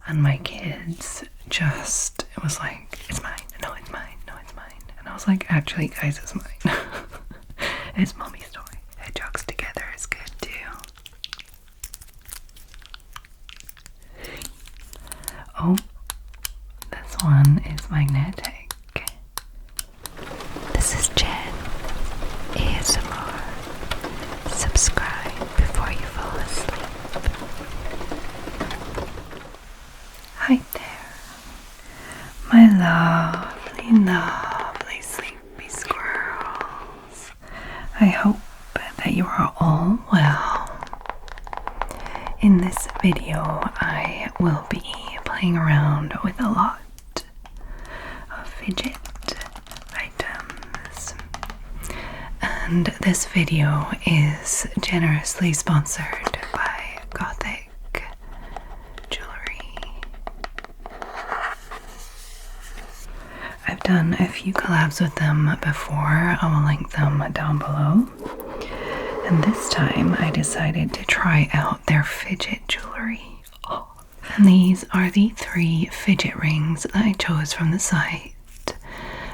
and my kids just, it was like, it's mine, no it's mine, no it's mine. And I was like, actually guys, it's mine. It's mommy's toy. Hedgehogs together is good too. Oh, this one is magnetic. This is Jen ASMR. Subscribe before you fall asleep. Hi there, my lovely sleepy squirrels. I hope that you are all well. In this video, I will be playing around with a lot of fidget items. And this video is generously sponsored by Gothic Jewelry. I've done a few collabs with them before. I will link them down below. And this time I decided to try out their fidget jewelry. Oh. And these are the 3 fidget rings that I chose from the site.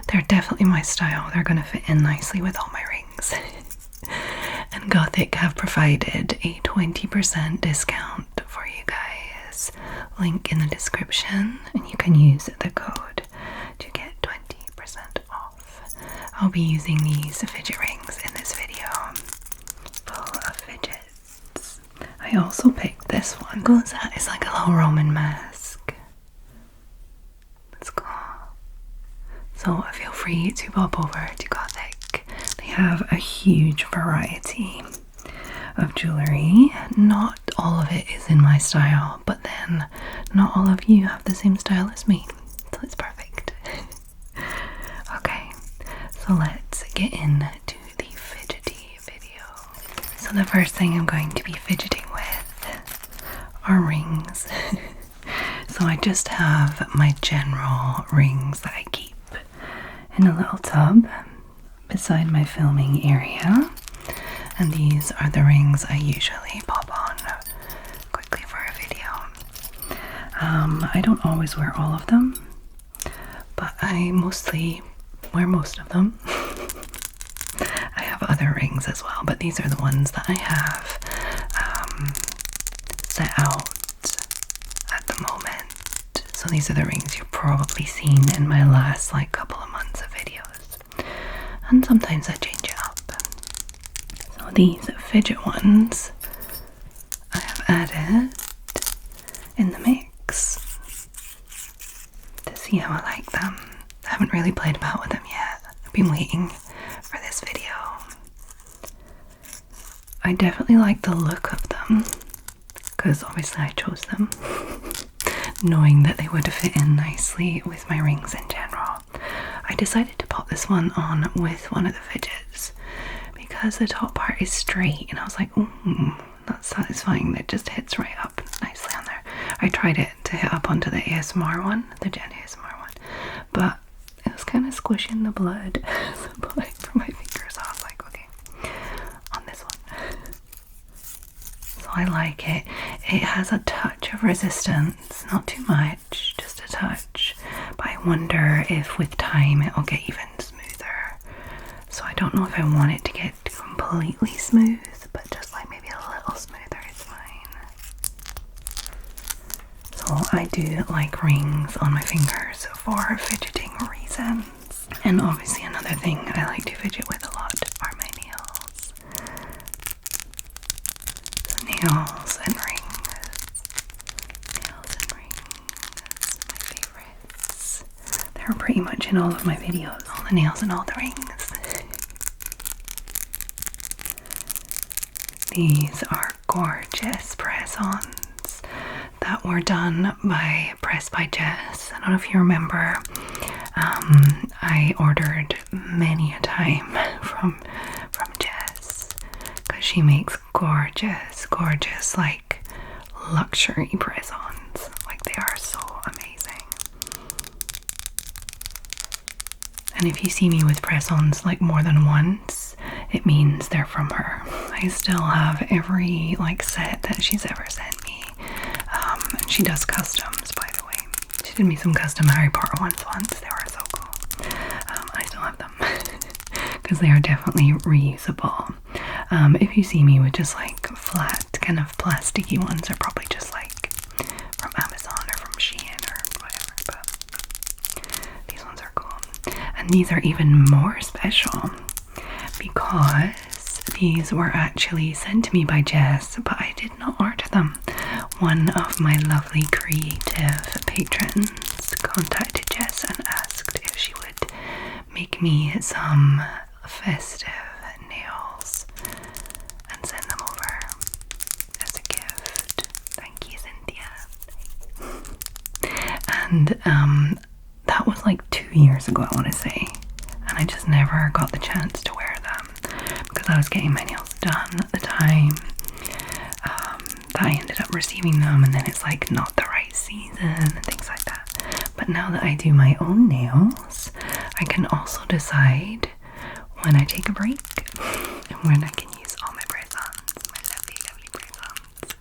They're definitely my style. They're going to fit in nicely with all my rings. And Gothic have provided a 20% discount for you guys. Link in the description, and you can use the code to get 20% off. I'll be using these fidget rings in this video. Full of fidgets. I also picked this one because that is like a little Roman mask. Let's go. So feel free to pop over to Gothic. They have a huge variety of jewelry. Not all of it is in my style, but then not all of you have the same style as me, so it's perfect. Okay, so let's get into the fidgety video. So the first thing I'm going to be fidgeting with are rings. So I just have my general rings that I keep in a little tub beside my filming area, and these are the rings I usually pop on quickly for a video. I don't always wear all of them, but I mostly wear most of them. I have other rings as well, but these are the ones that I have set out at the moment. So these are the rings you've probably seen in my last like couple of months of videos, and sometimes I change it up. So these fidget ones I have added in the mix to see how I like them. I haven't really played about with them yet. I've been waiting for this video. I definitely like the look of them because obviously I chose them knowing that they would fit in nicely with my rings in general. I decided to pop this one on with one of the fidgets because the top part is straight, and I was like, ooh, that's satisfying. That just hits right up nicely on there. I tried it to hit up onto the ASMR one, the Jen ASMR one, but it was kind of squishing the blood from my fingers. I was like, okay, on this one. So I like it. It has a touch of resistance, not too much, just a touch, but I wonder if with time it'll get even smoother. So I don't know if I want it to get completely smooth, but just like maybe a little smoother is fine. So I do like rings on my fingers for fidgeting reasons. And obviously another thing I like to fidget with a lot are my nails. So nails and rings. Nails and rings, my favorites. They're pretty much in all of my videos. All the nails and all the rings. These are gorgeous press-ons that were done by Press by Jess. I don't know if you remember, I ordered many a time from Jess because she makes gorgeous like luxury press-ons. Like, they are so amazing. And if you see me with press-ons like more than once, it means they're from her. I still have every like set that she's ever sent me. And she does customs, by She did me some custom Harry Potter ones once. They were so cool. I still have them because they are definitely reusable. If you see me with just like flat kind of plasticky ones, they're probably just like from Amazon or from Shein or whatever, but these ones are cool. And these are even more special because these were actually sent to me by Jess, but I did not order them. One of my lovely creative patrons contacted Jess and asked if she would make me some festive nails and send them over as a gift. Thank you, Cynthia. And that was like 2 years ago, I want to say, and I just never got the chance to wear them because I was getting my nails done at the time that I ended up receiving them, and then it's like not the right season and things like that. But now that I do my own nails, I can also decide when I take a break and when I can use all my presents, my lovely presents.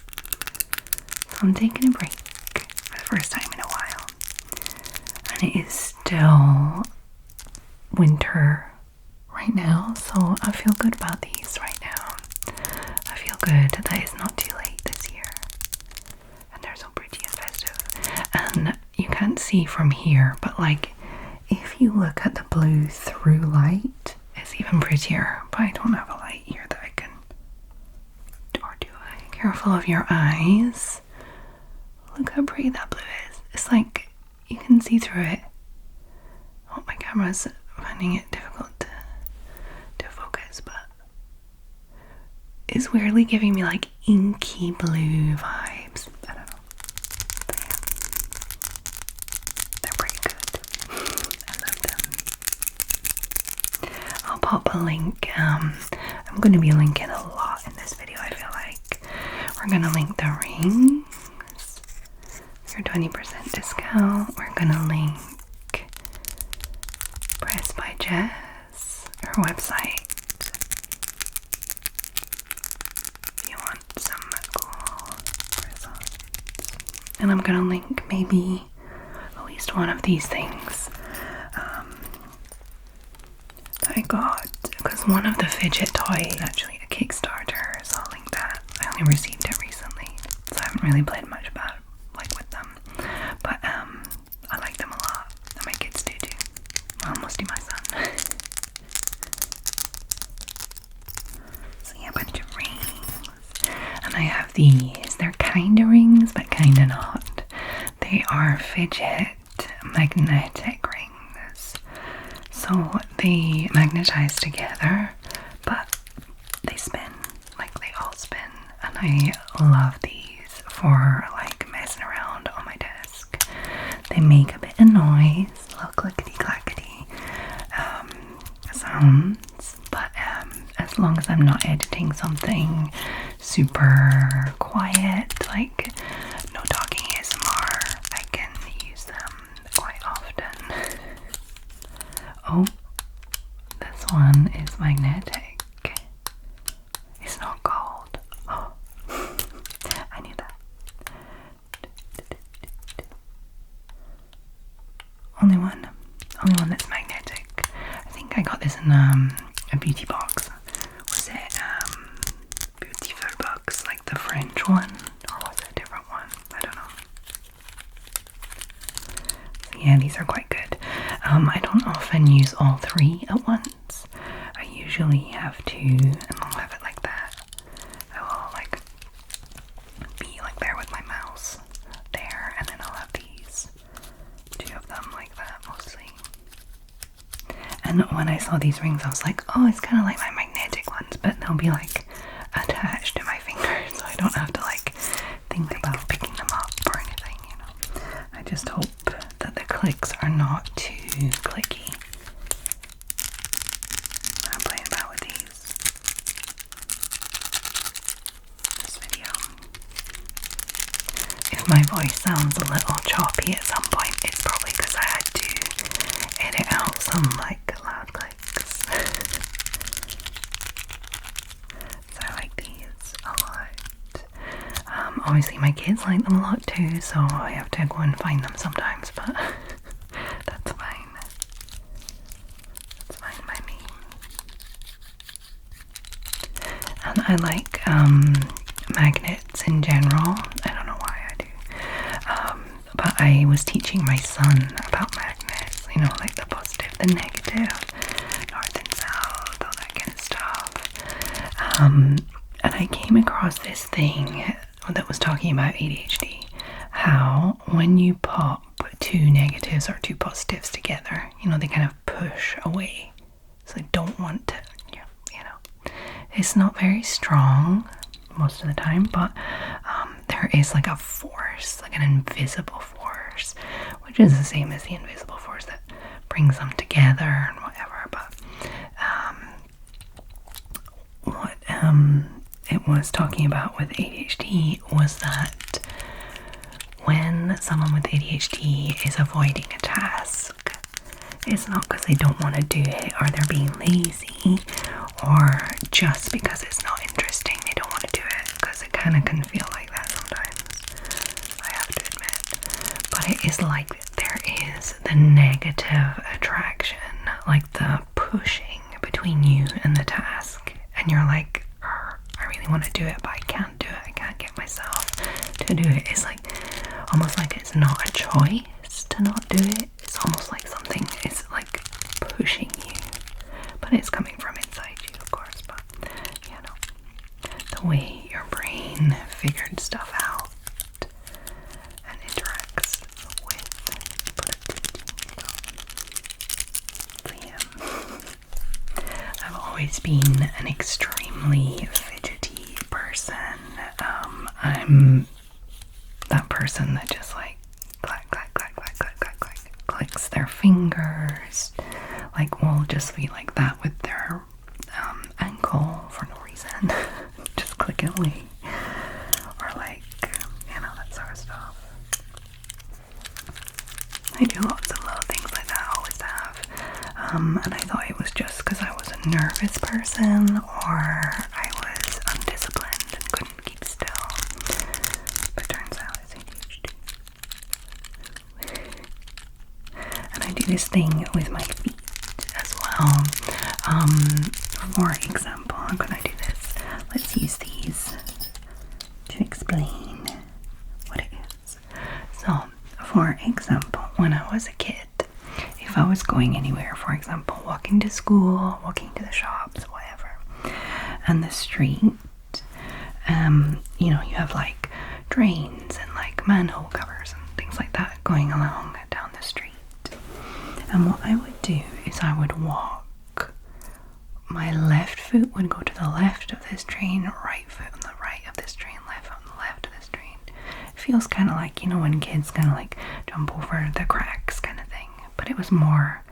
So I'm taking a break for the first time in a while, and it is still winter right now, so I feel good about these right now. I feel good that it's not too late this year, and they're so pretty and festive. And you can't see from here, but like if you look at the blue through light, it's even prettier. But I don't have a light here that I can, or do I? Careful of your eyes. Look how pretty that blue is. It's like you can see through it. Oh, my camera's finding it difficult to focus, but it's weirdly giving me like inky blue vibes. I don't know. But yeah. They're pretty good. I love them. I'll pop a link. I'm going to be linking a lot in this video, I feel like. We're going to link the rings for 20% discount. We're going to link Press by Jess, her website. If you want some cool presents. And I'm gonna link maybe at least one of these things that I got, because one of the Fidget toys is actually a Kickstarter, so I'll link that. I only received it recently, so I haven't really played much about with them, but I like them a lot, and my kids do too. Well, mostly my son. So yeah, a bunch of rings. And I have these. They're kinda rings, but kinda not. They are Fidget magnetic rings. So they magnetize together, but they spin. Like they all spin. And I love these for like messing around on my desk. They make a bit of noise, little clickety clackety sounds, but as long as I'm not editing something super quiet, like no talking ASMR, I can use them quite often. Oh, this one is magnetic. It's not gold. Oh, I knew that. Only one that's magnetic. I think I got this in a beauty box. Was it Beauty Food Box, like the French one, or was it a different one? I don't know. So yeah, these are quite good. I don't often use all three at once. I usually have two, and I'll have it like that. I will like be like there with my mouse there, and then I'll have these two of them like that mostly. And when I saw these rings, I was like, oh, it's kind of like my magnetic ones, but they'll be like attached to my finger, so I don't have to like think about picking them up or anything, you know. I just hope that the clicks are not too clicky. I'm playing about with these. This video. If my voice sounds a little choppy at some point, it's probably because I had to edit out some like loud clicks. So I like these a lot. obviously my kids like them a lot too, so I have to go and find them sometimes, but that's fine. That's fine by me. And I like magnets in general. I don't know why I do. But I was teaching my son about magnets, you know, like the positive, the negative, north and south, all that kind of stuff. And I came across this thing that was talking about ADHD, how when you pop two negatives or two positives together, you know, they kind of push away. So they don't want to, you know. It's not very strong most of the time, but there is like a force, like an invisible force, which is the same as the invisible force that brings them together and whatever. But what it was talking about with ADHD was that when someone with ADHD is avoiding a task, it's not because they don't want to do it or they're being lazy or just because it's not interesting they don't want to do it, because it kind of can feel like that sometimes, I have to admit. But it is like there is the negative attraction, like the pushing between you and the task, and you're like, I really want to do it, but I can't do it. I can't get myself to do it. It's like almost like it's not a choice to not do it. It's almost like something is like pushing you, but it's coming from inside you, of course. But you know, the way your brain figured stuff out and interacts with productivity. So, yeah. I've always been an extremely fidgety person. I'm that person that just like clack, clack, clack, clack, clack, clack, clack, clicks their fingers, like will just be like that with their ankle for no reason, just clicking away, or like, you know, that sort of stuff. I do lots of little things like that, I always have, and I thought it was just because I was a nervous person or I was undisciplined and couldn't keep still, but turns out it's ADHD. And I do this thing with my feet as well. For example, I'm gonna do this. Let's use these to explain what it is. So, for example, when I was a kid, if I was going anywhere, for example, walking to school, walking to the shops, whatever, and the street, you know, you have like drains and like manhole covers and things like that going along down the street. And what I would do is I would walk. My left foot would go to the left of this drain, right foot on the right of this drain, left foot on the left of this drain. It feels kind of like, you know, when kids kind of like jump over the cracks kind of thing. But it was more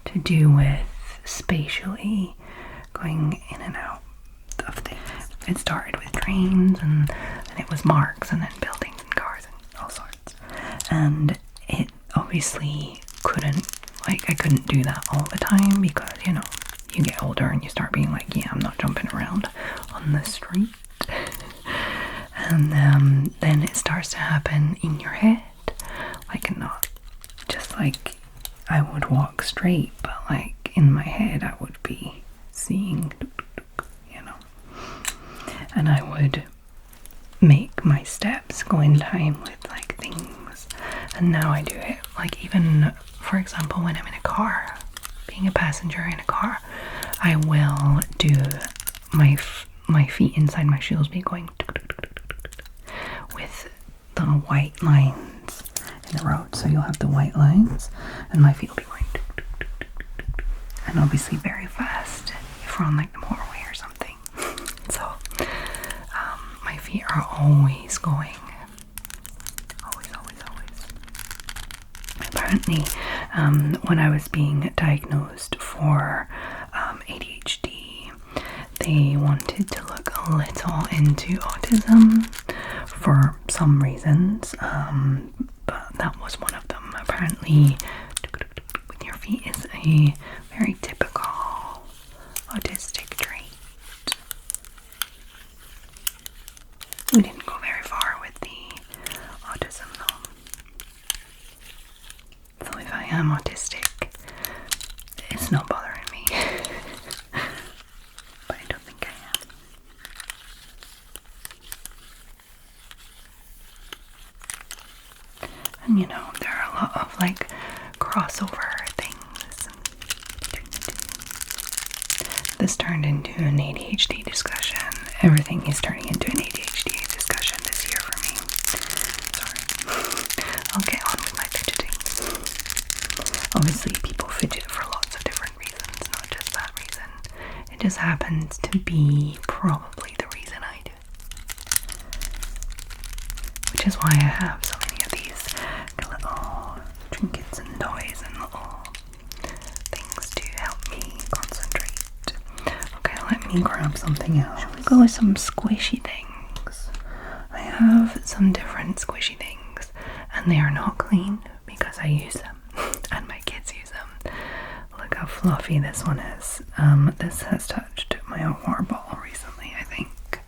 to do with spatially going in and out of things. It started with drains and it was marks and then buildings and cars and all sorts. And it obviously couldn't, like, I couldn't do that all the time because, you know, you get older and you start being like, yeah, I'm not jumping around on the street. And then it starts to happen in your head, like not just like I would walk straight, but like in my head I would be seeing, you know, and I would make my steps go in line with like things. And now I do it like, even for example, when I'm in a car, being a passenger in a car, I will do my feet inside my shoes be going with the white lines in the road. So you'll have the white lines and my feet will be going, and obviously very fast if we're on like the motorway or something. So my feet are always going, always. Apparently when I was being diagnosed for ADHD, they wanted to look a little into autism for some reasons, but that was one of them. Apparently with your feet is a very typical autistic trait. We didn't go very far with the am autistic. It's not bothering me. But I don't think I am. And you know, there are a lot of like crossover things. This turned into an ADHD discussion. Everything is turning into an ADHD discussion this year for me. Sorry. I'll get on with my fidgeting. Obviously, people fidget for lots of different reasons, not just that reason. It just happens to be probably the reason I do it. Which is why I have so many of these little trinkets and toys and little things to help me concentrate. Okay, let me grab something else. Should we go with some squishy things? I have some different squishy things, and they are not clean because I use them, and my kids use them. Look how fluffy this one is. This has touched my water bottle recently, I think.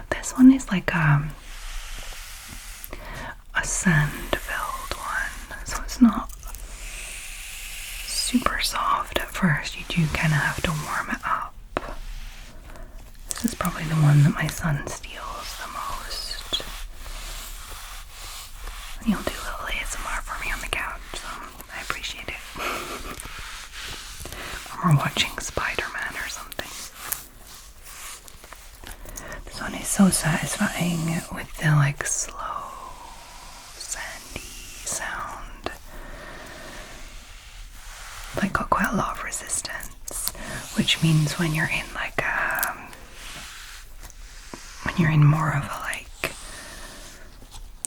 This one is like a sand-filled one, so it's not super soft at first. You do kind of have to warm it up. This is probably the one that my son steals the most. He'll do a little ASMR for me on the couch, so I appreciate it. Or watching Spider-Man or something. This one is so satisfying with the like slow, sandy sound. Like got quite a lot of resistance, which means when you're in like when you're in more of a like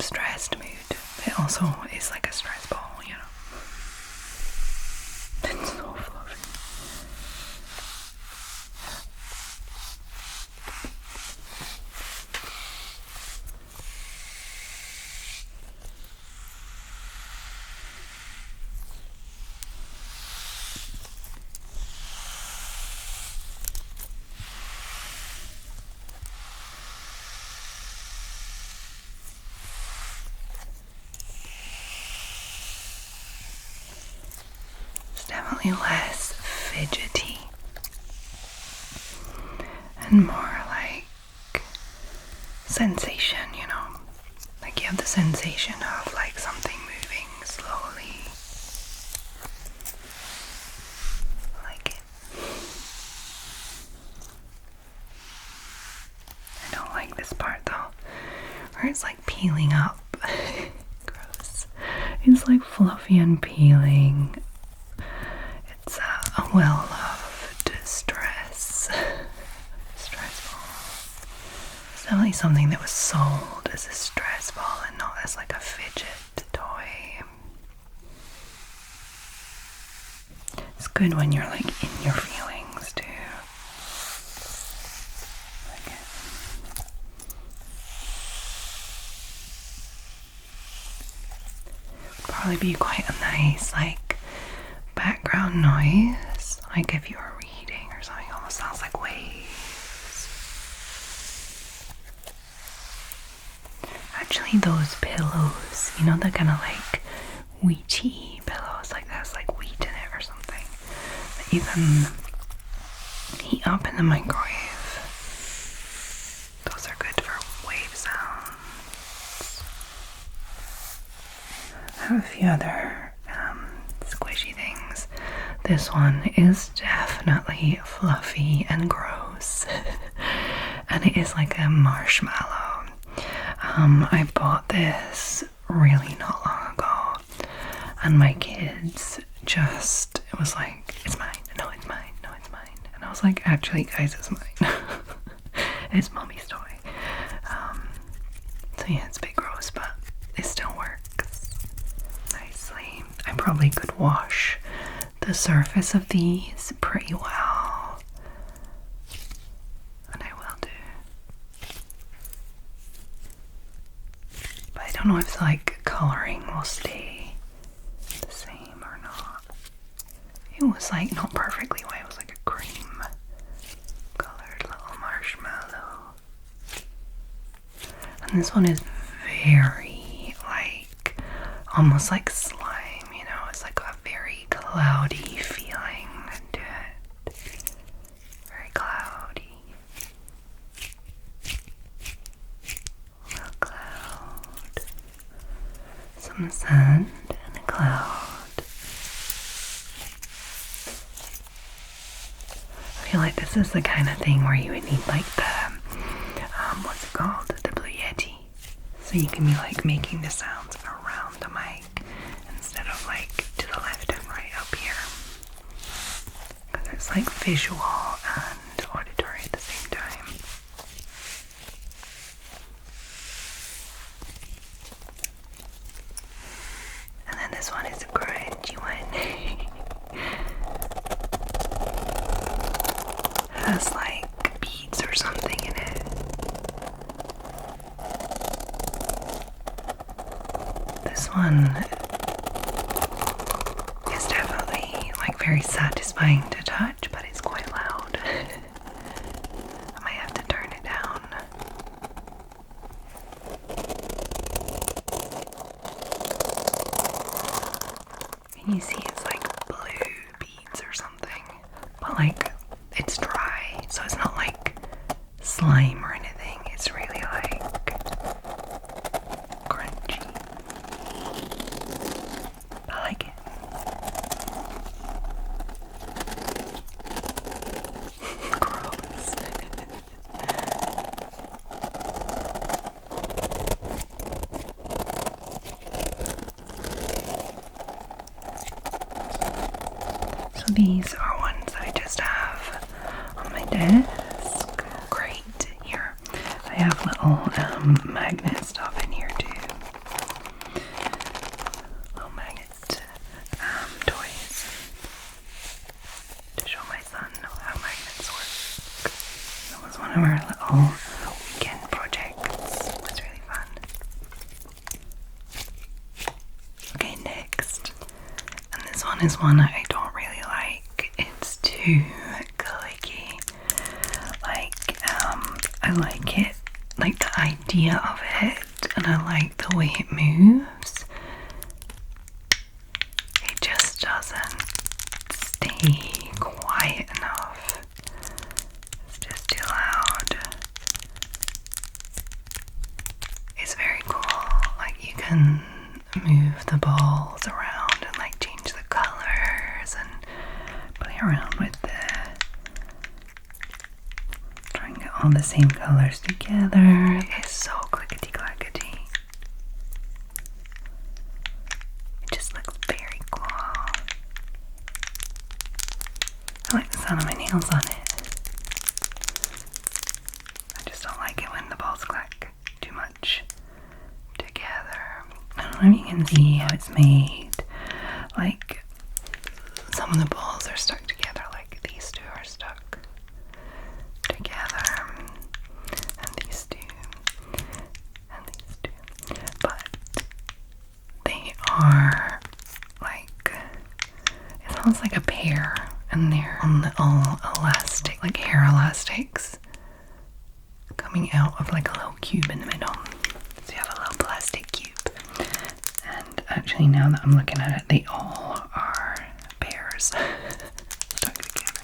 stressed mood, it also is like a stress ball, you know. It's so fluffy. Definitely less fidgety and more like sensation, you know, like you have the sensation of like something moving slowly. I like it. I don't like this part though, where it's like peeling up. Gross. It's like fluffy and peeling. It's a well-loved stress ball. It's definitely something that was sold as a stress ball and not as like a fidget toy. It's good when you're like in your feelings too. Like it. Probably be quite a nice like background noise, like if you were reading or something. Almost sounds like waves. Actually, those pillows, you know, the kind of like wheaty pillows, like that's like wheat in it or something, that you can heat up in the microwave. Those are good for wave sounds. I have a few other squishy things. This one is definitely fluffy and gross. And it is like a marshmallow. I bought this really not long ago, and my kids just, it was like, it's mine, no it's mine, no it's mine. And I was like, actually guys, it's mine. It's mommy's toy. So yeah, it's a bit gross, but it still works nicely. I probably could wash the surface of these pretty well, and I will do. But I don't know if like coloring will stay the same or not. It was like not perfectly white, it was like a cream colored little marshmallow. And this one is very like almost like slime, you know, it's like a very cloudy feeling to it. Very cloudy. A little cloud. Some sand and a cloud. I feel like this is the kind of thing where you would need like the, what's it called? The Blue Yeti. So you can be like making the sounds around the mic instead of like to the left and right up here. Because it's like visual and auditory at the same time. And then this one is a crunchy one. Has like beads or something in it. This one is definitely like very satisfying to touch, but it's quite loud. I might have to turn it down. Can you see it's like blue beads or something? But like it's dry, so it's not like slime or anything. It's really like crunchy. I like it. Gross. So these are ones I just have on my desk. Great. Here I have little magnet stuff in here too. Little magnet toys to show my son how magnets work. That was one of our little weekend projects. It was really fun. Okay, next. And this one is one I don't really like. It's too clicky. Like, I like it, like the idea of it, and I like the way it moves. It just doesn't stay quiet enough. It's just too loud. It's very cool. Like, you can move the balls around and like change the colors and play around with the, try and get all the same colors together. It's so clickety clackety. It just looks very cool. I like the sound of my nails on it. I just don't like it when the balls clack too much together. I don't know if you can see how it's made. Like, some of the balls are stuck together, like these two are stuck together, and these two, and these two. But they are like, it's almost like a pair, and they're on little elastic, like hair elastics, coming out of like a little cube in the middle. So you have a little plastic cube. And actually, now that I'm looking at it, they all are pairs stuck together.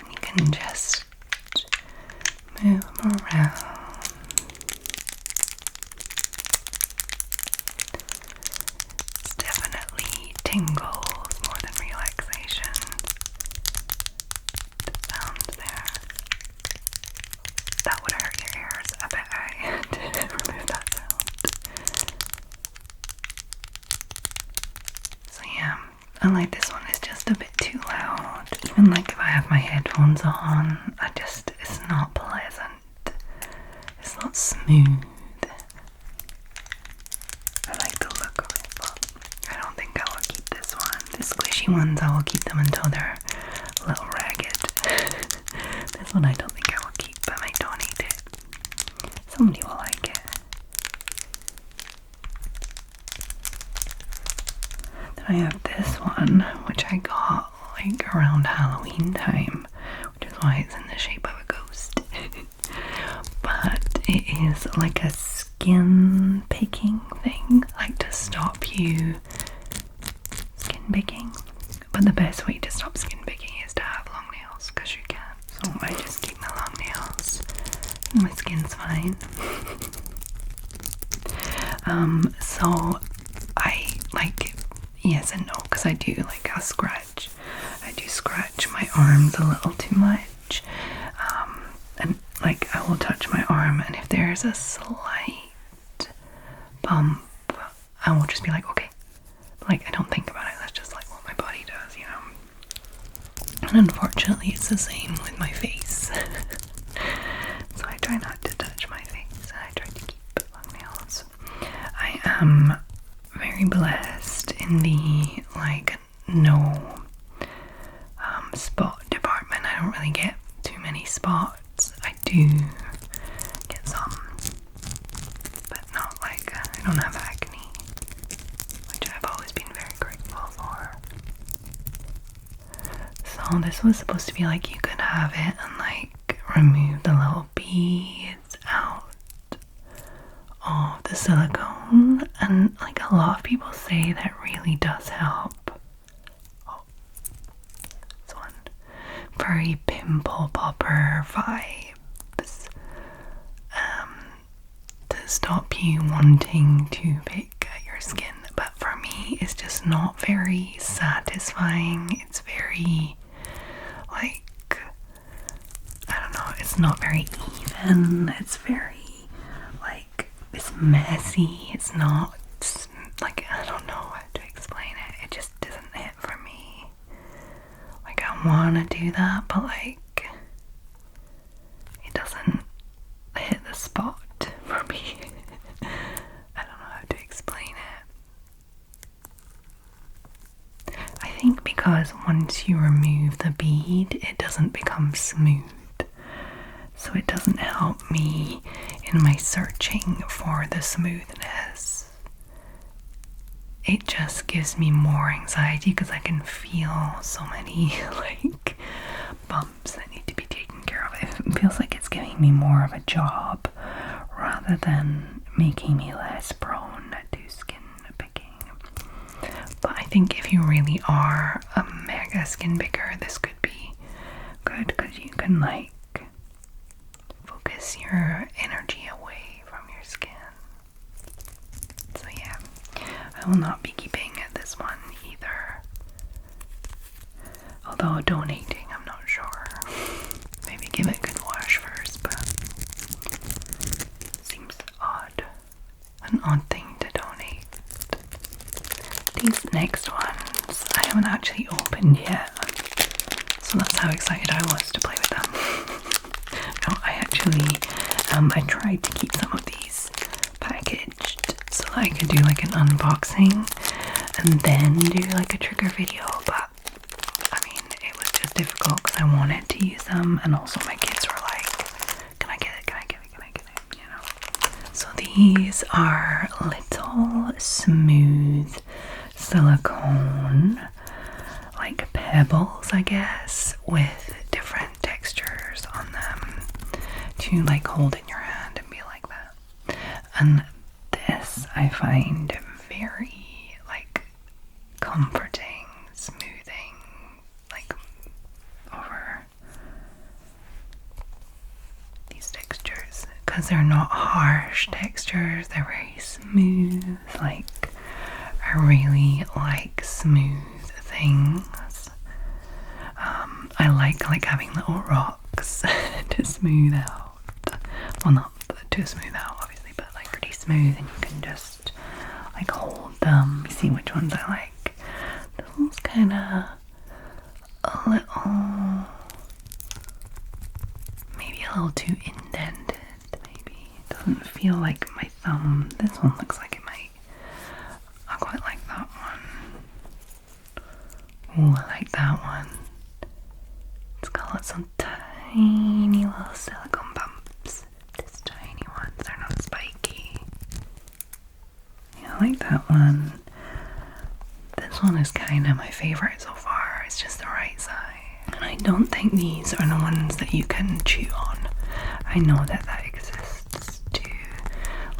You can just move them around. It's definitely tingles more than relaxation. The sounds there. That would hurt your ears. I bet I had to remove that sound. So yeah, I like this one. It's just a bit too loud. Even like if I have my headphones on, it's not pleasant. It's not smooth. I like the look of it, but I don't think I will keep this one. The squishy ones, I will keep them until they're a little ragged. This one I don't think I will keep. I might donate it. Somebody will like it. Then I have this one, which I got like around Halloween time, which is why it's in the shape of a ghost. But it is like a skin picking thing, like to stop you But the best way to stop skin picking is to have long nails, because you can. So I just keep my long nails and my skin's fine. So I like, yes and no, because I do like a scratch. I do scratch my arms a little too much. And like I will touch my arm, and if there's a slight bump, I will just be like, okay. Like, I don't think about it, that's just like what my body does, you know. And unfortunately it's the same with my face. So I try not to touch my face, and I try to keep long nails. I am very blessed in the like no spot department. I don't really get too many spots. I do get some, but not like I don't have acne, which I've always been very grateful for. So this was supposed to be like you could have it and like remove the little beads out of the silicone, and like a lot of people say that really does help. Oh, this one. Very pimple popper vibes. To stop you wanting to pick at your skin. But for me, it's just not very satisfying. It's very, like, I don't know, it's not very even. It's very, like, it's messy. It's not, like, I don't know how to explain it. It just doesn't hit for me. Like, I want to do that, but, like, it doesn't hit the spot for me. I don't know how to explain it. I think because once you remove the bead, it doesn't become smooth. So it doesn't help me in my searching for the smoothness. It just gives me more anxiety because I can feel so many like bumps that need to be taken care of. It feels like it's giving me more of a job rather than making me less prone to skin picking. But I think if you really are a mega skin picker, this could be good because you can like focus your energy away from your skin. So yeah, I will not be keeping this one either. Although donating, I'm not sure. Maybe give it a good wash first, but seems odd. An odd thing to donate. These next ones I haven't actually opened yet, so that's how excited I was to play with them. No, I actually, I tried to keep some of these packaged so that I could do like an unboxing and then do like a trigger video, but I mean, it was just difficult because I wanted to use them, and also my kids were like, can I get it, can I get it, can I get it, you know. So these are little smooth silicone, like pebbles, I guess, with different textures on them to like hold in your hand and be like that. And this I find very like comforting, smoothing, like over these textures, because they're not harsh textures, they're very smooth. Like, I really like smooth things. I like having little rocks to smooth out. Well, not to smooth out obviously, but like pretty smooth, and you can just like hold them. You see which ones I like. This one's kind of a little, maybe a little too indented. Maybe it doesn't feel like my thumb. This one looks like it might. I quite like that one. Ooh, I like that one. It's got some tiny little silicone bumps. Just tiny ones. They're not spiky. Yeah, I like that one. This one is kind of my favorite so far. It's just the right size. And I don't think these are the ones that you can chew on. I know that that exists too.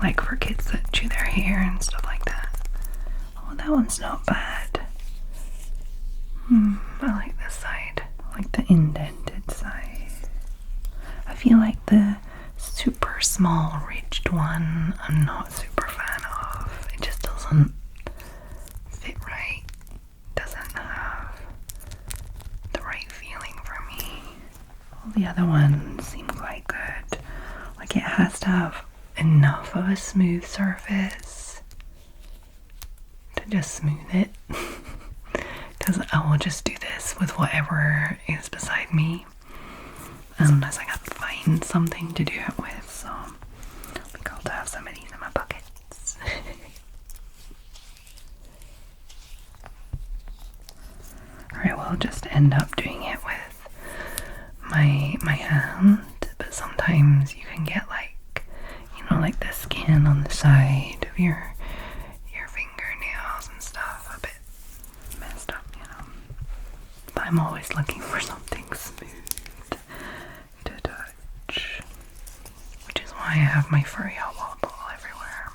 Like for kids that chew their hair and stuff like that. Oh, that one's not bad. indented side. I feel like the super small ridged one I'm not super fan of. It just doesn't fit right. Doesn't have the right feeling for me. All the other ones seem quite good. Like it has to have enough of a smooth surface to just smooth it. Because I will just do this with whatever is beside me unless I can find something to do it with. So it'll be cool to have some of these in my pockets. Alright, well I'll just end up doing it with my hand, but sometimes you can get like, you know, like the skin on the side of your fingernails and stuff a bit messed up, you know. But I'm always looking for something smooth to touch, which is why I have my furry hot water bottle everywhere.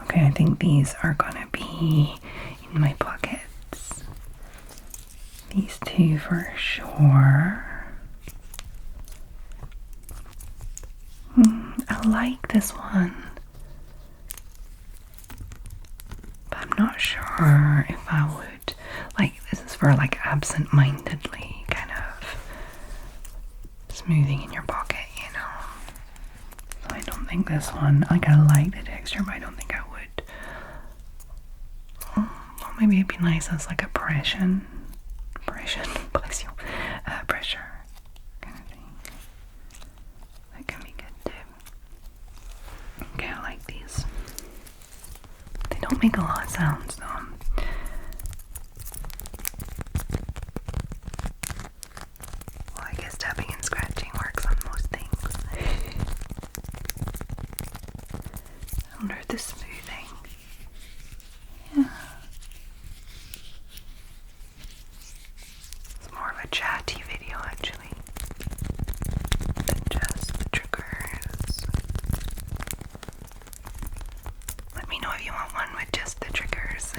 Okay, I think these are gonna be in my pockets. These two for sure. I like this one, but I'm not sure if I would, like, this is for like absent-mindedly kind of smoothing in your pocket, you know. So I don't think this one, like, I like the texture, but I don't think I would. Well, maybe it'd be nice as like a pressure kind of thing. That can be good too. Okay, I like these. They don't make a lot of sounds though. Well, I guess tapping and scratching works on most things. I wonder if the smoothing. Yeah. It's more of a chatty video actually than just the triggers. Let me know if you want one with just the triggers.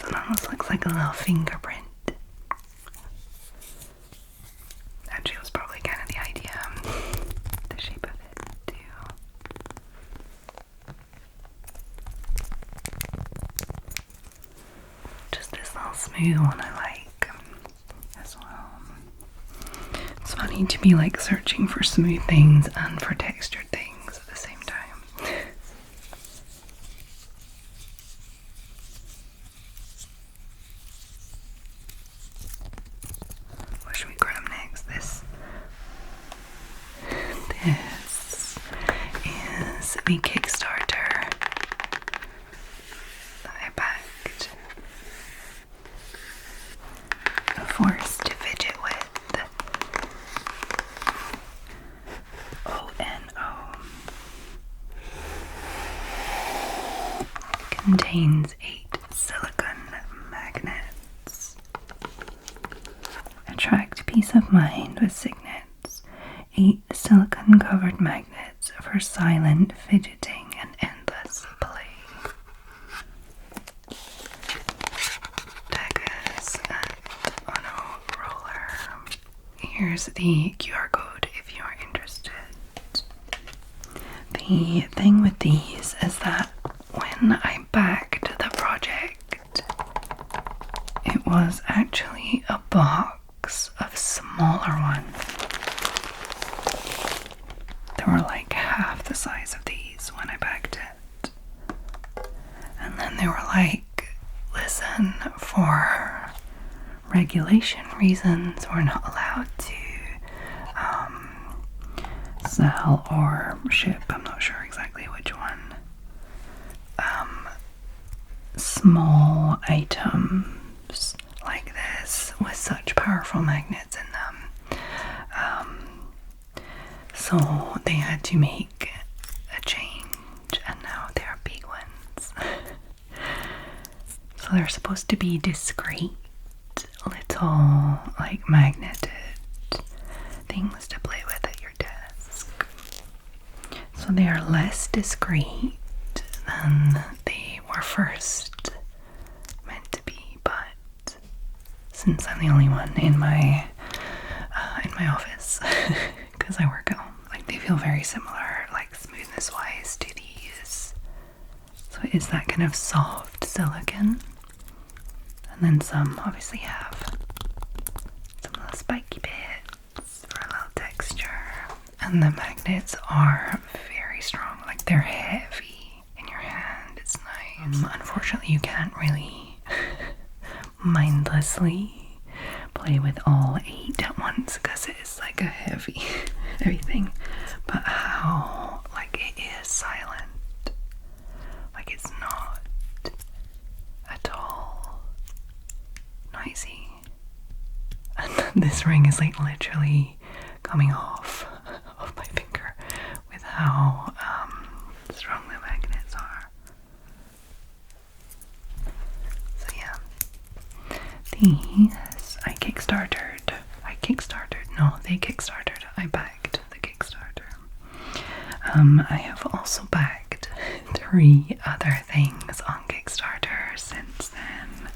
It almost looks like a little fingerprint. Actually, it was probably kind of the idea, the shape of it too. Just this little smooth one I like as well. It's funny to be like searching for smooth things and for textured things at the same time. What should we grab next? This is the Kickstarter that I backed. A force to fidget with. ONO. Contains 8 silicone magnets. Attract peace of mind with Signets. 8 silicone covered magnets for silent fidgeting and endless play. Tag us at ONO Roller. Here's the QR code if you are interested. The thing with these is that when I backed the project, it was actually a box of smaller ones. They were like half the size of these when I backed it. And then they were like, listen, for regulation reasons, we're not allowed to sell or ship, I'm not sure exactly which one, small items like this with such powerful magnets in them. So they had to make a change, and now they're big ones. So they're supposed to be discreet little, like, magneted things to play with at your desk. So they are less discreet than they were first meant to be, but since I'm the only one in my office, because I work at home, like, they feel very similar, like, smoothness wise to these. So it is that kind of soft silicone, and then some obviously have some little spiky bits for a little texture, and the magnets are very strong, like they're heavy in your hand. It's nice. Unfortunately, you can't really mindlessly play with all 8 at once because it is like a heavy thing. But how, like, it is silent. Like, it's not at all noisy. And this ring is like literally coming off of my finger with how strong the magnets are. So yeah, these they kickstarted. I backed the Kickstarter. I have also backed 3 other things on Kickstarter since then,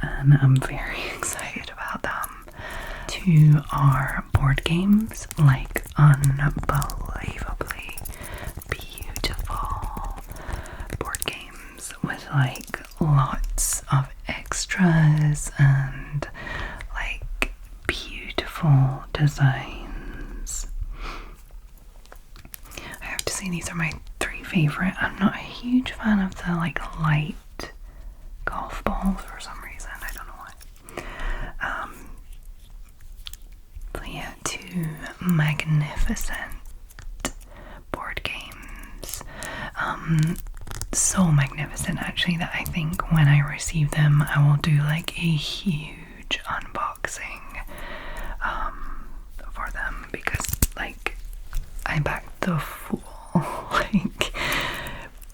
and I'm very excited about them. 2 are board games, like unbelievably beautiful board games with like lots of extras and like beautiful designs. I have to say these are my 3 favorite. I'm not a huge fan of the like light golf balls for some reason. I don't know why. So yeah, 2 magnificent board games. So magnificent actually that I think when I receive them I will do like a huge unboxing for them, because like I backed the full like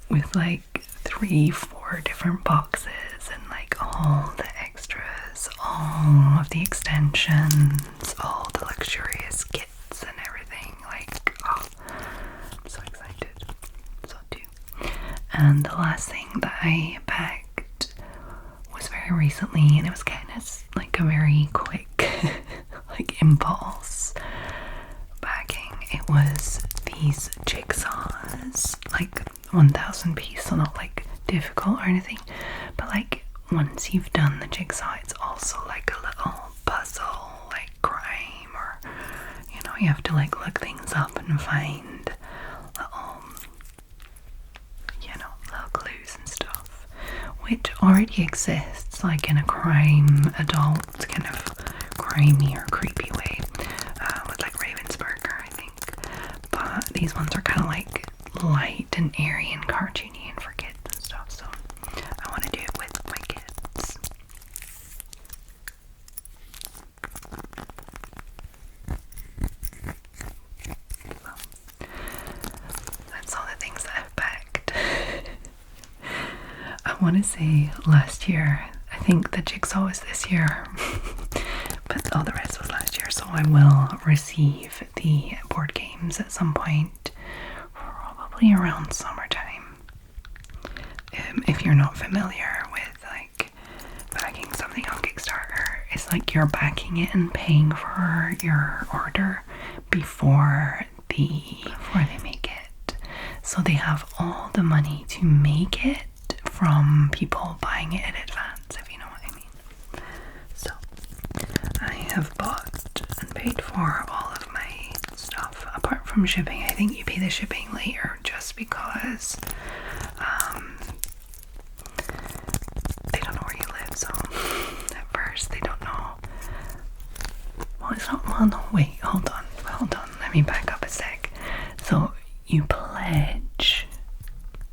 with like 3-4 different boxes and like all the extras, all of the extensions, all the luxurious kits and everything. Like, oh, I'm so excited. So too. And the last thing that I backed was very recently, and it was kind of like a very quick like impulse backing. It was these jigsaws, like 1,000 piece, so not like difficult or anything, but like once you've done the jigsaw it's also like a little puzzle, like crime, or you know, you have to like look things up and find little, you know, little clues and stuff, which already exists like in a crime, adult kind of crimey or creepy way, with like Ravensburger, I think. But these ones are kind of like light and airy and cartoony and for kids and stuff, so I want to do it with my kids. Well, that's all the things that I've backed. I want to say last year, I think the jigsaw was this year, but all the rest was last year, so I will receive the board games at some point, probably around summertime. If you're not familiar with like backing something on Kickstarter, it's like you're backing it and paying for your order before they make it. So they have all the money to make it from people buying it in advance, if you know what I mean. So I have bought and paid for all of my stuff apart from shipping. I think you pay the shipping later just because they don't know where you live, so at first they don't know. Well, it's not, well, no, wait, hold on, let me back up a sec. So you pledge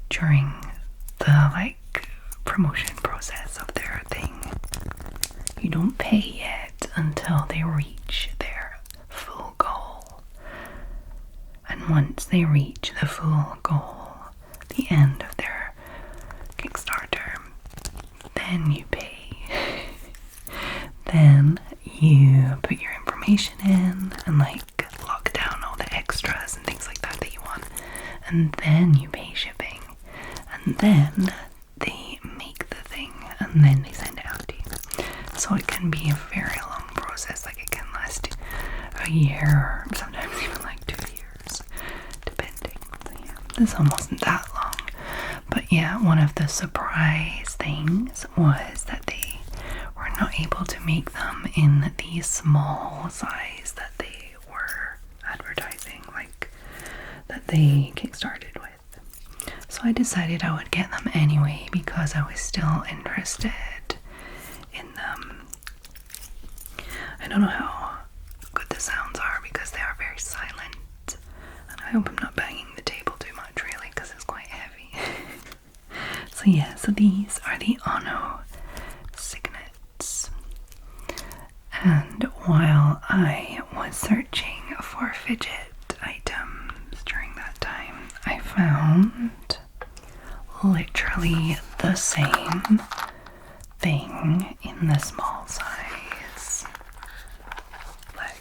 during the like promotion process of their thing. you don't pay yet until they reach their full goal. And once they reach the full goal, the end of their Kickstarter, then you pay. Then you put your information in and like lock down all the extras and things like that that you want. And then you pay shipping. And then they make the thing and then they send it out to you. So it can be a very long process. Like it can last a year or sometimes even like 2 years, depending. So yeah, this one wasn't that long. But yeah, one of the surprise things was that they were not able to make them in the small size that they were advertising, like that they kickstarted with. So I decided I would get them anyway because I was still interested in them. I don't know how good the sounds are because they are very silent. And I hope I'm not banging the table too much really because it's quite heavy. So yeah, so these are the ONO Signets. And while I was searching for fidget items during that time, I found literally the same thing in the small size. Like,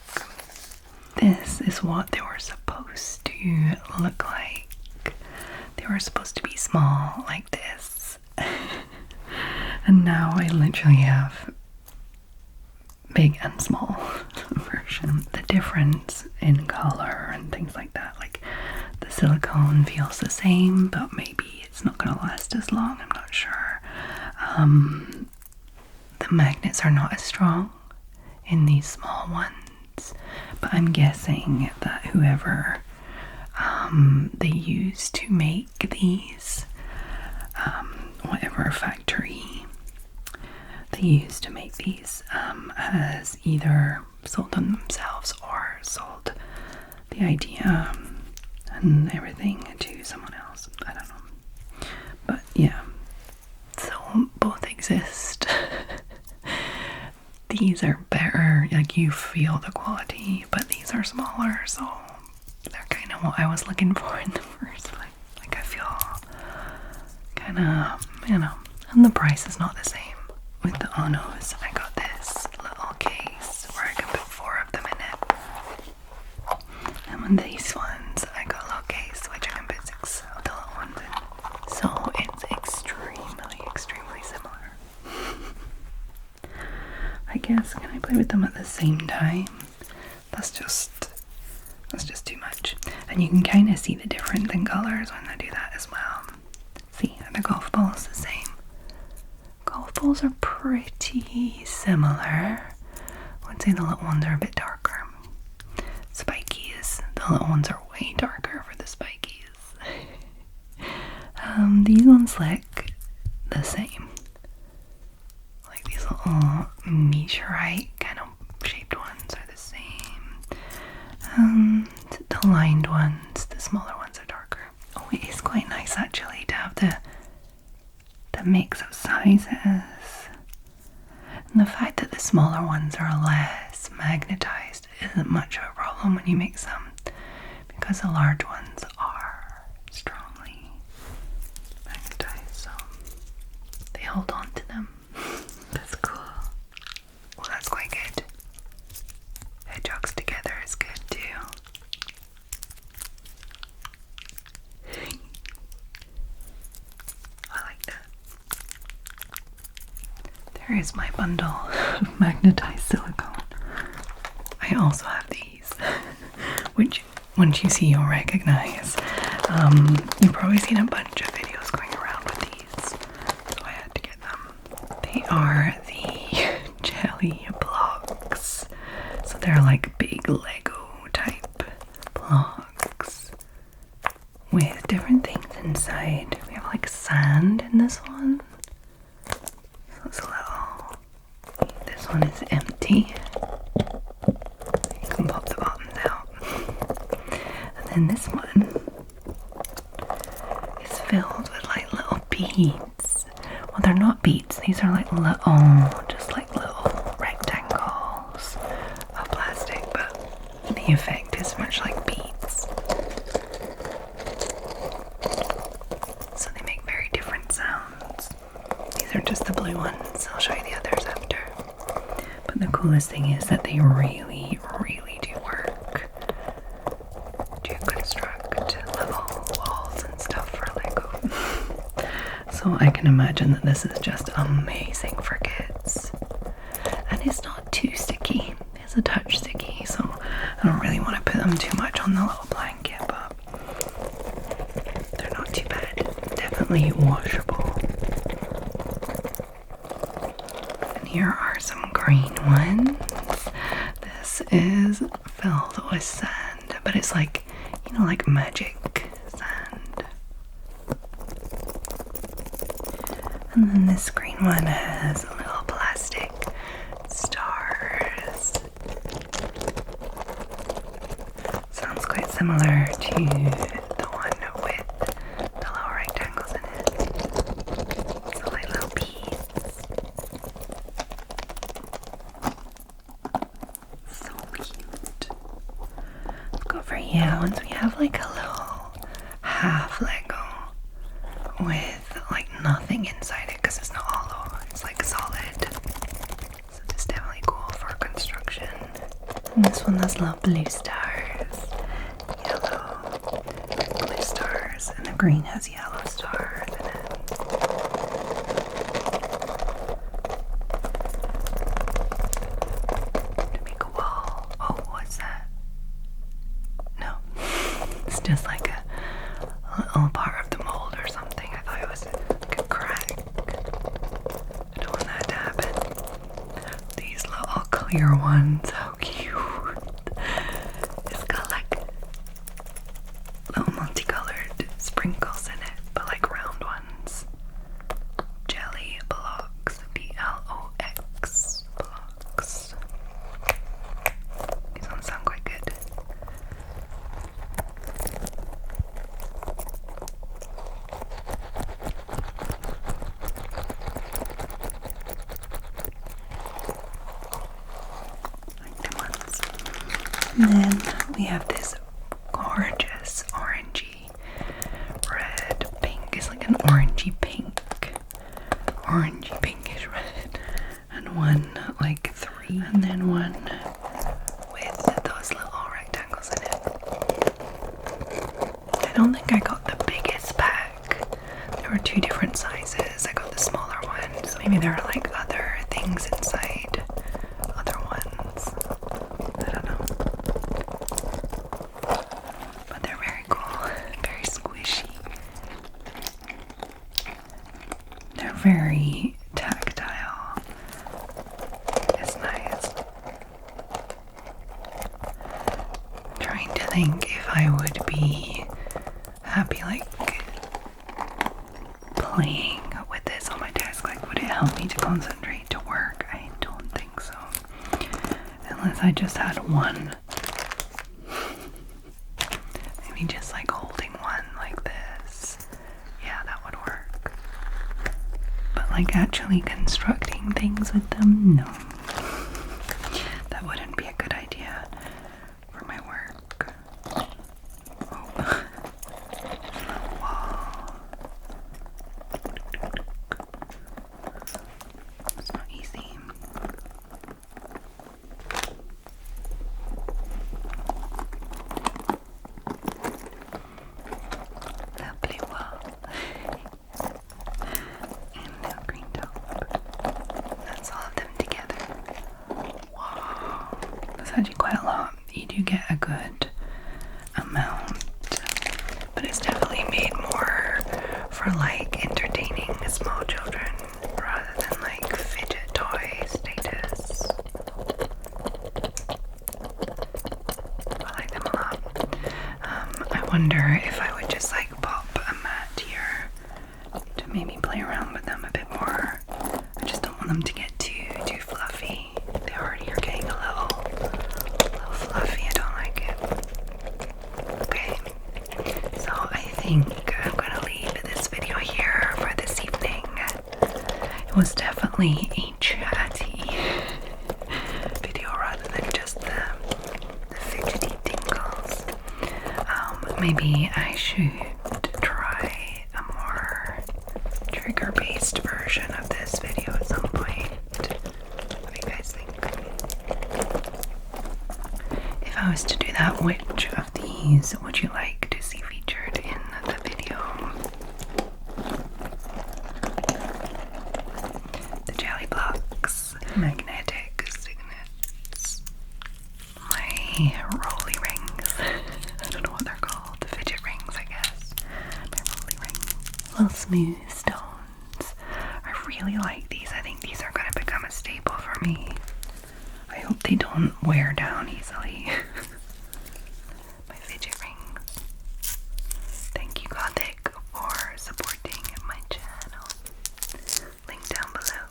this is what they were supposed to look like. They were supposed to be small like this. And now I literally have big and small version. The difference in color and things like that, like the silicone feels the same, but maybe it's not going to last as long, I'm not sure. The magnets are not as strong in these small ones, but I'm guessing that whoever they use to make these, whatever factory they use to make these, has either sold them themselves or sold the idea and everything to someone else. I don't know. But yeah, so both exist. These are better, like you feel the quality, but these are smaller, so they're kind of what I was looking for in the first place. Like I feel kind of, you know, and the price is not the same. With the ONOs, I got this little case where I can put 4 of them in it. And with these ones, I got a little case which I can put 6 of the little ones in. So it's extremely similar. I guess, can I play with them at the same time? That's just too much. And you can kind of see the difference in colors when I do that as well. See, are the golf balls the same? Golf balls are pretty similar. I would say the little ones are a bit darker. Spikies, the little ones are way darker for the spikies. These ones look the same. Like these little meteorite kind of shaped ones are the same. The lined ones, the smaller ones are darker. Oh, it is quite nice actually to have the mix of sizes. And the fact that the smaller ones are less magnetized isn't much of a problem when you mix them, because the large ones are strongly magnetized, so they hold on to them. That's cool. Well, that's quite good. Hedgehogs together is good too. I like that. There is my bundle of magnetized silicone. I also have these, which once you see you'll recognize. You've probably seen a bunch of videos going around with these, so I had to get them. They are the jelly blocks. So they're like big Lego type blocks with different things inside. We have like sand in this one. So it's a little, this one is empty. You can pop the bottoms out. And then this one is filled with like little beads. Well, they're not beads, these are like little, just like little the effect is much like beats. So they make very different sounds. These are just the blue ones. I'll show you the others after. But the coolest thing is that they really, really do work to construct little walls and stuff for Lego. So I can imagine that this is just amazing for kids. And it's not too sticky. It's a touch sticky, so I don't really want to put them too much on the little blanket, but they're not too bad. Definitely washable. And here are some green ones. This is filled with sand, but it's like, you know, like magic sand. And then this green one has a little plastic stars. Sounds quite similar to the one with the little rectangles in it. So like little beads. So cute. Let's go over here. Once we have like a little half Lego with like nothing inside it because it's not hollow, it's like solid. So it's definitely cool for construction. And this one has little blue stars, yellow, blue stars, and the green has yellow stars in it. To make a wall. Oh, what's that? No, it's just like a little part of the mold or something. I thought it was like a crack. I don't want that to happen. These little clear ones, how cute. It's got like little multicolored sprinkles in it, but like round ones. Jelly blocks, BLOX blocks. These ones sound quite good. And then we have this gorgeous orangey red pink. It's like an orangey pink. Orangey pinkish red. And one like 3. And then one with those little rectangles in it. I don't think I got the biggest pack. There were 2 different sizes. I got the smaller one. So maybe there are like other things inside. Other ones. I don't know. But they're very cool. Very squishy. They're very tactile. It's nice. I'm trying to think if I would be happy like playing with this on my desk. Like, would it help me to concentrate to work? I don't think so. Unless I just had one. Maybe just like holding one like this. Yeah, that would work. But like actually constructing things with them, no. That wouldn't be a good idea for my work. Oh. Wall. It's not easy. Lovely wall. And now green top. That's all of them together. Wow. That's actually quite a lot. You do get a good amount. But it's definitely made more for like entertaining small children rather than like fidget toy status. I like them a lot. I wonder if I would just like pop a mat here to maybe play around with them a bit more. I just don't want them to get too fluffy. They already are getting a little fluffy. I don't like it. Okay, so I think I'm gonna leave this video here for this evening. It was definitely a chatty video rather than just the fidgety maybe I should try a more trigger-based version of this video at some point. What do you guys think? If I was to do that, which of these would you like to see featured in the video? The jelly blocks, magnetic signets, my rolly rings. I don't know what they're called. The fidget rings, I guess. My rolly rings. Little smooth stones. I really like these. I think these are going to become a staple for me. I hope they don't wear down easily. My fidget rings. Thank you, Gothic, for supporting my channel. Link down below.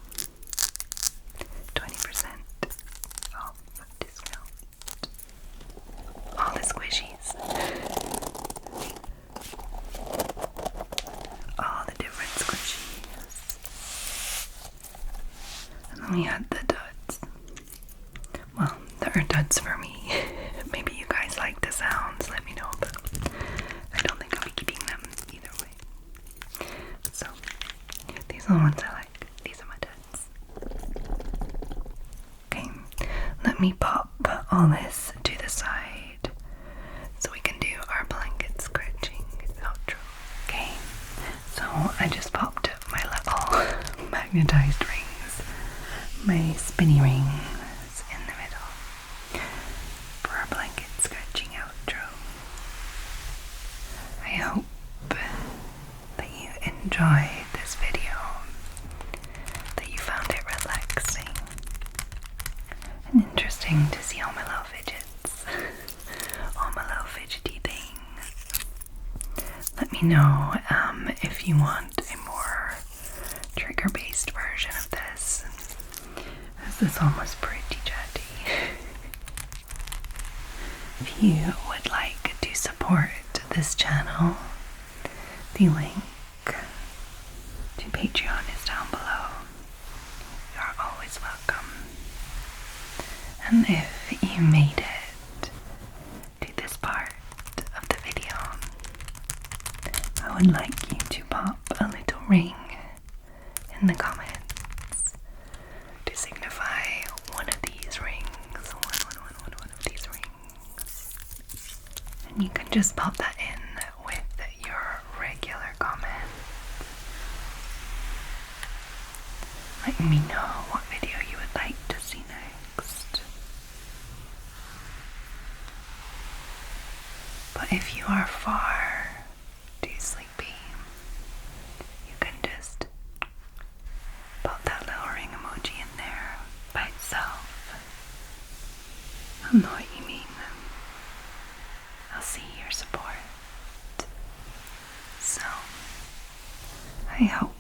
20% off discount. All the squishies. All the different squishies. And then we had the duds. Well, they're duds for me. Maybe you guys like the sounds, let me know, but I don't think I'll be keeping them either way. So, these are the ones I like. These are my duds. Okay, let me pop all this to the side so we can do our blanket scratching outro. Okay, so I just popped my little magnetized rings, my spinny rings in the middle for our blanket scratching outro. I hope that you enjoyed this video, that you found it relaxing and interesting to see all my little fidgets, all my little fidgety things. Let me know if you want a more trigger-based version of this, as this one was pretty chatty. If you would like to support this channel, the link to Patreon is down below. You are always welcome. And if you made it to this part of the video, I would like you to pop a little ring in the comments to signify one of these rings. One of these rings. And you can just pop that in with your regular comment. Let me know what video you would like to see next. But if you are far too sleepy, you can just pop that little ring emoji in there by itself. I know what you mean. I'll see your support. So, I hope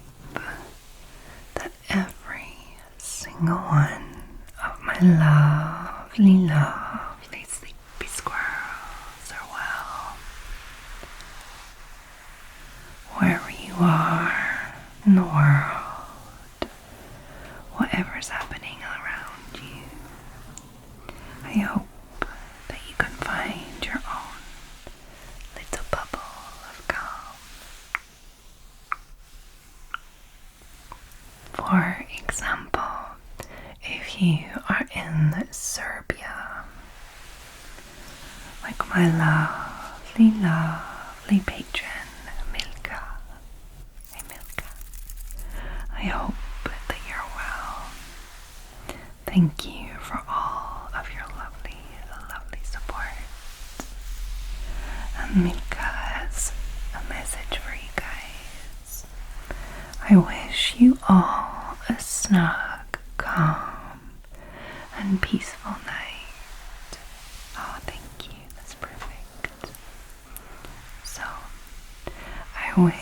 that every single one of my lovely sleepy squirrels are well. Wherever you are in the world, whatever's happening around you, I hope that you can find your own little bubble of calm. For example, if you are in Serbia, like my lovely patron, Milica. Hey Milica. I hope that you're well. Thank you for all of your lovely support. And Milica has a message for you guys. I wish you all a snug, calm, and peaceful night. Oh, thank you. That's perfect. So, I wish